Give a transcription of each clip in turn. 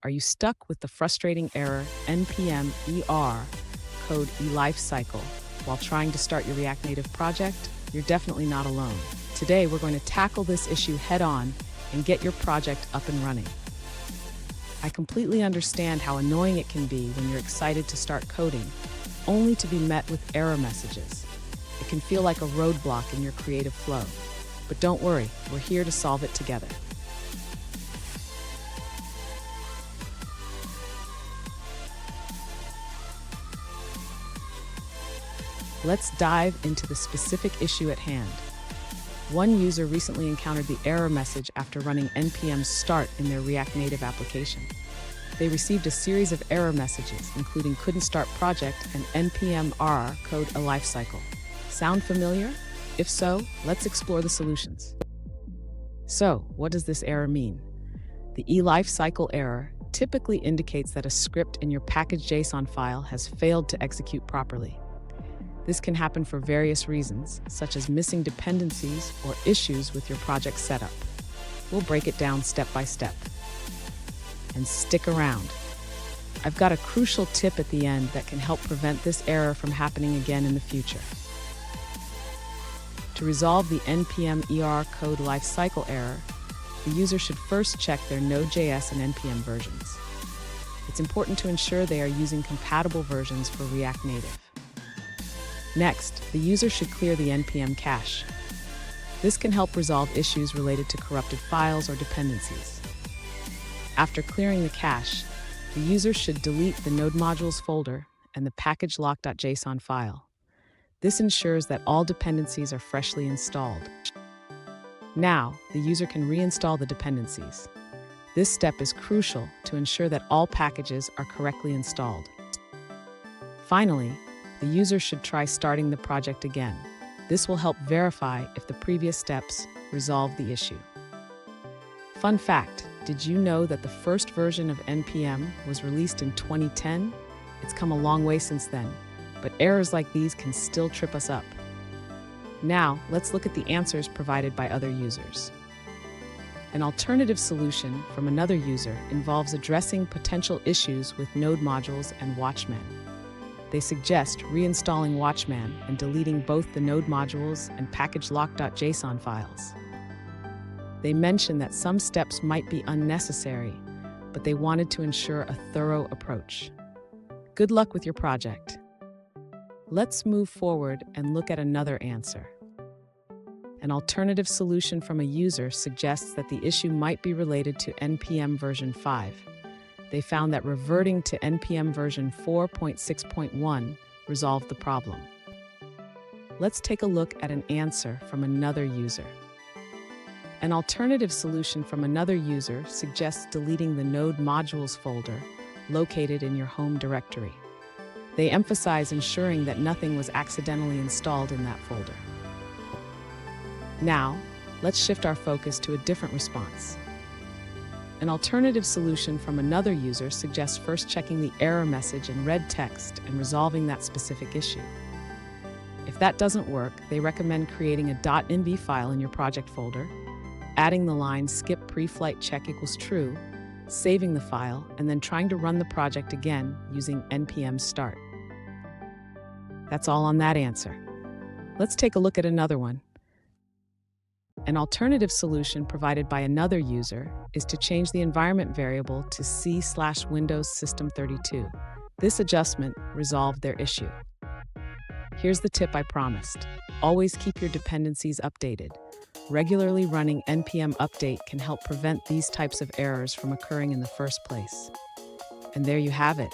Are you stuck with the frustrating error npm ERR code ELIFECYCLE while trying to start your React Native project? You're definitely not alone. Today, we're going to tackle this issue head-on and get your project up and running. I completely understand how annoying it can be when you're excited to start coding, only to be met with error messages. It can feel like a roadblock in your creative flow. But don't worry, we're here to solve it together. Let's dive into the specific issue at hand. One user recently encountered the error message after running npm start in their React Native application. They received a series of error messages, including couldn't start project and npm ERR code ELIFECYCLE. Sound familiar? If so, let's explore the solutions. So, what does this error mean? The ELIFECYCLE error typically indicates that a script in your package.js file has failed to execute properly. This can happen for various reasons, such as missing dependencies or issues with your project setup. We'll break it down step by step. And stick around. I've got a crucial tip at the end that can help prevent this error from happening again in the future. To resolve the npm ERR code ELIFECYCLE error, the user should first check their Node.js and npm versions. It's important to ensure they are using compatible versions for React Native. Next, the user should clear the npm cache. This can help resolve issues related to corrupted files or dependencies. After clearing the cache, the user should delete the node modules folder and the package lock.json file. This ensures that all dependencies are freshly installed. Now, the user can reinstall the dependencies. This step is crucial to ensure that all packages are correctly installed. Finally, the user should try starting the project again. This will help verify if the previous steps resolve the issue. Fun fact, did you know that the first version of npm was released in 2010? It's come a long way since then, but errors like these can still trip us up. Now, let's look at the answers provided by other users. An alternative solution from another user involves addressing potential issues with node modules and Watchman. They suggest reinstalling Watchman and deleting both the node modules and package lock.json files. They mention that some steps might be unnecessary, but they wanted to ensure a thorough approach. Good luck with your project. Let's move forward and look at another answer. An alternative solution from a user suggests that the issue might be related to npm version 5. They found that reverting to npm version 4.6.1 resolved the problem. Let's take a look at an answer from another user. An alternative solution from another user suggests deleting the node modules folder located in your home directory. They emphasize ensuring that nothing was accidentally installed in that folder. Now, let's shift our focus to a different response. An alternative solution from another user suggests first checking the error message in red text and resolving that specific issue. If that doesn't work, they recommend creating a .env file in your project folder, adding the line skip pre-flight check equals true, saving the file, and then trying to run the project again using npm start. That's all on that answer. Let's take a look at another one. An alternative solution provided by another user is to change the environment variable to C/Windows System 32. This adjustment resolved their issue. Here's the tip I promised. Always keep your dependencies updated. Regularly running npm update can help prevent these types of errors from occurring in the first place. And there you have it.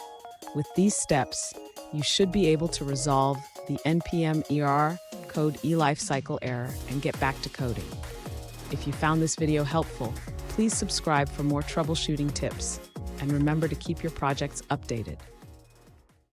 With these steps, you should be able to resolve the npm ERR code ELIFECYCLE error and get back to coding. If you found this video helpful, please subscribe for more troubleshooting tips, and remember to keep your projects updated.